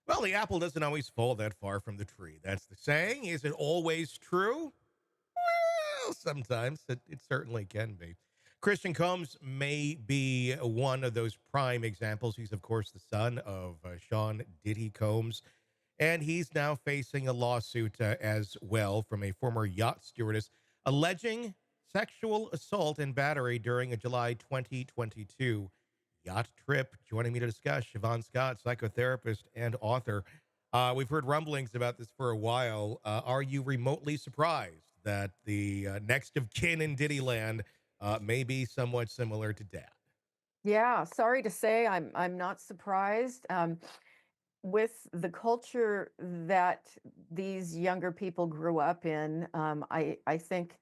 Well, the apple doesn't always fall that far from the tree. That's the saying. Is it always true? Well, sometimes it certainly can be. Christian Combs may be one of those prime examples. He's, of course, the son of Sean Diddy Combs, and he's now facing a lawsuit as well from a former yacht stewardess alleging sexual assault and battery during a July 2022 yacht trip. Joining me to discuss, Shavaun Scott, psychotherapist and author. We've heard rumblings about this for a while. Are you remotely surprised that the next of kin in Diddy land may be somewhat similar to Dad? Yeah, sorry to say I'm not surprised. With the culture that these younger people grew up in, I think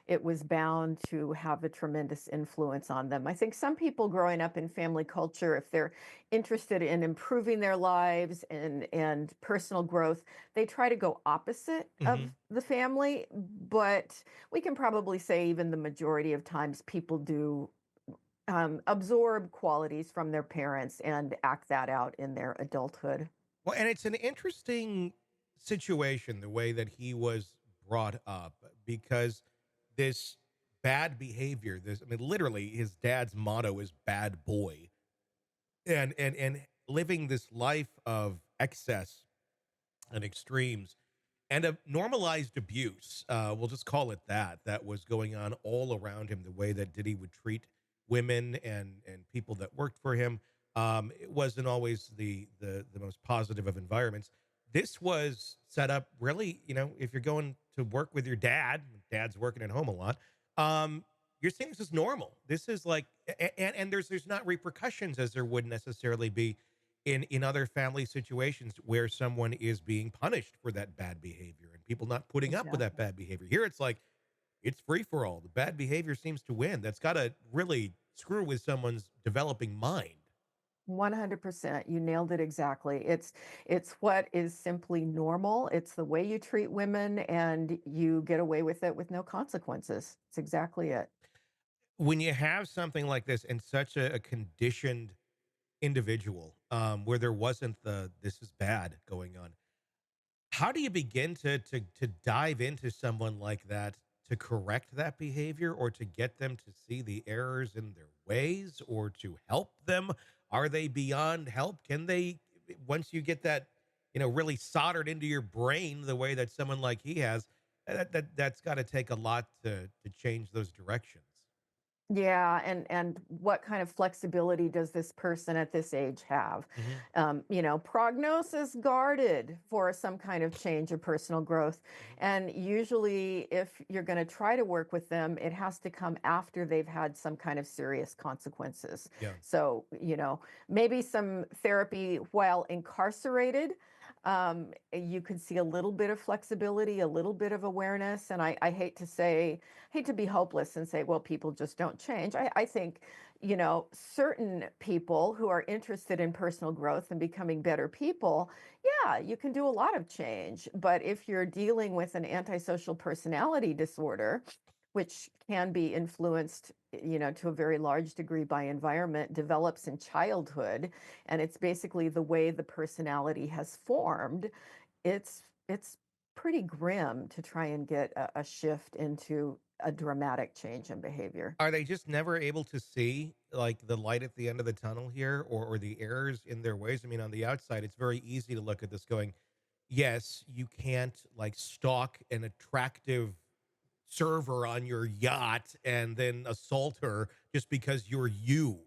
it was bound to have a tremendous influence on them. I think some people growing up in family culture, if they're interested in improving their lives and personal growth, they try to go opposite Hmm. of the family. But we can probably say even the majority of times people do absorb qualities from their parents and act that out in their adulthood. Well, and it's an interesting situation the way that he was brought up because this bad behavior, this I mean, literally his dad's motto is bad boy. And living this life of excess and extremes and of normalized abuse, we'll just call it that, that was going on all around him, the way that Diddy would treat women and people that worked for him. It wasn't always the most positive of environments. This was set up really, if you're going to work with your dad's working at home a lot, you're seeing this as normal. This is like, and there's not repercussions as there would necessarily be in other family situations where someone is being punished for that bad behavior and people not putting up with that Exactly. bad behavior. Here it's like it's free for all. The bad behavior seems to win. That's got to really screw with someone's developing mind. 100%. You nailed it exactly. It's what is simply normal. It's the way you treat women and you get away with it with no consequences. It's exactly it. When you have something like this and such a conditioned individual, where there wasn't the this is bad going on, how do you begin to dive into someone like that to correct that behavior or to get them to see the errors in their ways or to help them? Are they beyond help? Can they, once you get that, really soldered into your brain the way that someone like he has, that's got to take a lot to change those directions. Yeah, and what kind of flexibility does this person at this age have? Hmm. Prognosis guarded for some kind of change or personal growth. Hmm. And usually, if you're going to try to work with them, it has to come after they've had some kind of serious consequences. Yeah. So, maybe some therapy while incarcerated. You could see a little bit of flexibility, a little bit of awareness. And I hate to be hopeless and say, well, people just don't change. I think, certain people who are interested in personal growth and becoming better people, yeah, you can do a lot of change. But if you're dealing with an antisocial personality disorder, which can be influenced, to a very large degree by environment, develops in childhood, and it's basically the way the personality has formed, it's pretty grim to try and get a shift into a dramatic change in behavior. Are they just never able to see, like, the light at the end of the tunnel here or the errors in their ways? I mean, on the outside, it's very easy to look at this going, yes, you can't, like, stalk an attractive server on your yacht and then assault her just because you're you.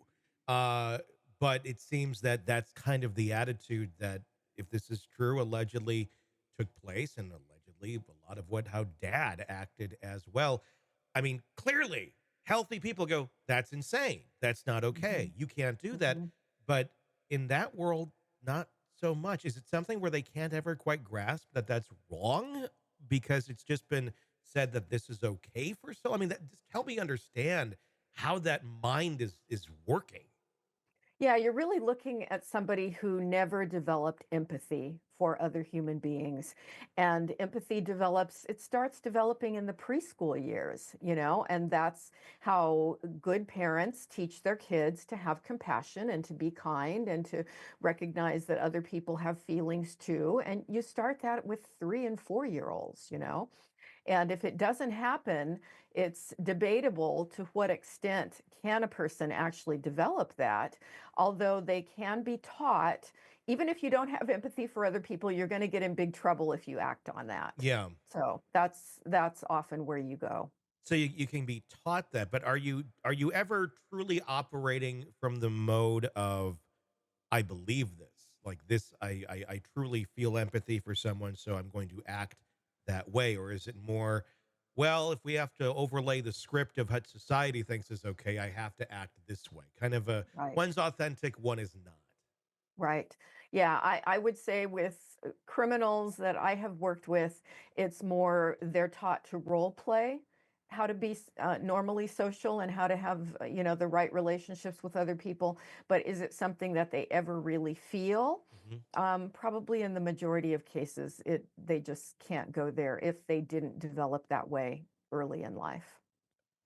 Uh, but it seems that that's kind of the attitude that, if this is true, allegedly took place, and allegedly a lot of what how Dad acted as well. I mean, clearly, healthy people go, "That's insane. That's not okay. Mhm, You can't do that." mhm. But in that world, not so much. Is it something where they can't ever quite grasp that that's wrong because it's just been said that this is okay for so? I mean, just help me understand how that mind is working. Yeah, you're really looking at somebody who never developed empathy for other human beings. And empathy it starts developing in the preschool years, and that's how good parents teach their kids to have compassion and to be kind and to recognize that other people have feelings too. And you start that with 3 and 4 year olds. And if it doesn't happen, it's debatable to what extent can a person actually develop that, although they can be taught. Even if you don't have empathy for other people, you're going to get in big trouble if you act on that. Yeah. So that's often where you go. So you can be taught that, but are you ever truly operating from the mode of I believe this? Like this, I truly feel empathy for someone, so I'm going to act that way. Or is it more, well, if we have to overlay the script of what society thinks is okay, I have to act this way? Kind of a Right. one's authentic, one is not. Right. Yeah, I would say with criminals that I have worked with, it's more they're taught to role play, how to be normally social and how to have, the right relationships with other people. But is it something that they ever really feel? Mhm. Probably in the majority of cases, they just can't go there if they didn't develop that way early in life.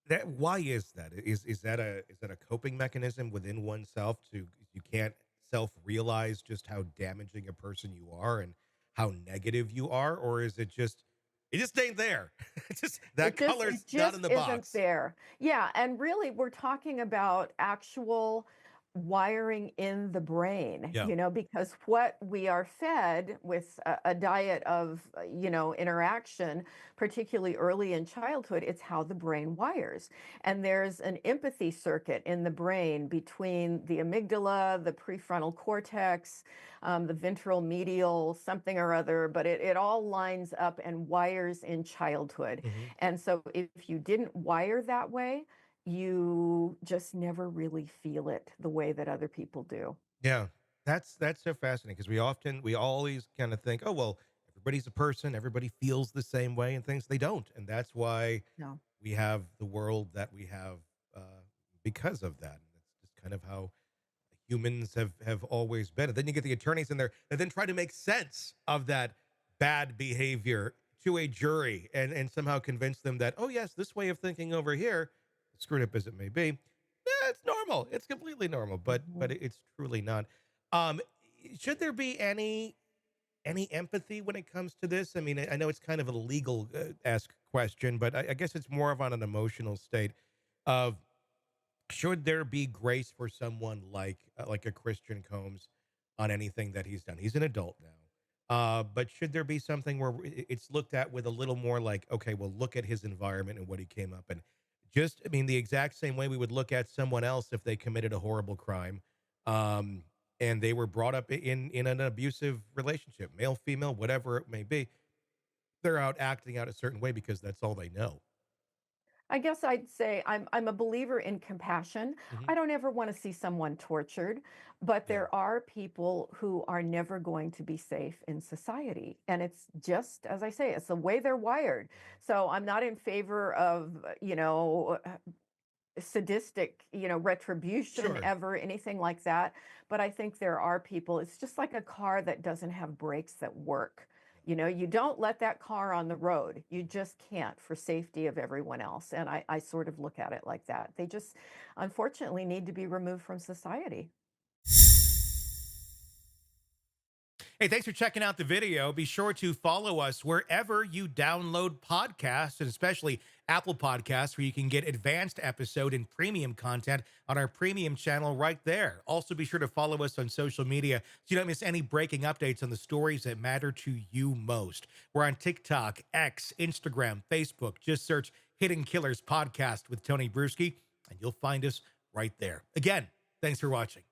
That why is that? Is that a coping mechanism within oneself to you can't self-realize just how damaging a person you are and how negative you are, or is it just ain't there? It's just that It color's not in just the isn't box. there. Yeah, and really we're talking about actual wiring in the brain, Yeah. because what we are fed with a diet of, interaction, particularly early in childhood, it's how the brain wires. And there's an empathy circuit in the brain between the amygdala, the prefrontal cortex, the ventral medial, something or other, but it all lines up and wires in childhood. Mhm. And so if you didn't wire that way, you just never really feel it the way that other people do. Yeah. That's so fascinating because we always kind of think, oh well, everybody's a person, everybody feels the same way and things they don't. And that's why No. we have the world that we have because of that. And that's just kind of how humans have always been. And then you get the attorneys in there that then try to make sense of that bad behavior to a jury and somehow convince them that, oh yes, this way of thinking over here, screwed up as it may be, it's normal. It's completely normal, but Mhm. it's truly not. Um, should there be any empathy when it comes to this? I mean, I know it's kind of a legal ask question, but I guess it's more of on an emotional state of should there be grace for someone like a Christian Combs on anything that he's done? He's an adult now. But should there be something where it's looked at with a little more like, okay, well, look at his environment and what he came up in. Just, I mean, the exact same way we would look at someone else if they committed a horrible crime, um, and they were brought up in an abusive relationship, male, female, whatever it may be. They're out acting out a certain way because that's all they know. I guess I'd say I'm a believer in compassion. Mhm. I don't ever want to see someone tortured, but Yeah. there are people who are never going to be safe in society. And it's just, as I say, it's the way they're wired. Mhm. So I'm not in favor of, sadistic, retribution Sure. ever, anything like that. But I think there are people, it's just like a car that doesn't have brakes that work. You don't let that car on the road. You just can't for safety of everyone else. And I sort of look at it like that. They just unfortunately need to be removed from society. Hey, thanks for checking out the video. Be sure to follow us wherever you download podcasts, and especially Apple Podcasts, where you can get advanced episode and premium content on our premium channel right there. Also, be sure to follow us on social media so you don't miss any breaking updates on the stories that matter to you most. We're on TikTok, X, Instagram, Facebook. Just search Hidden Killers Podcast with Tony Bruschi, and you'll find us right there. Again, thanks for watching.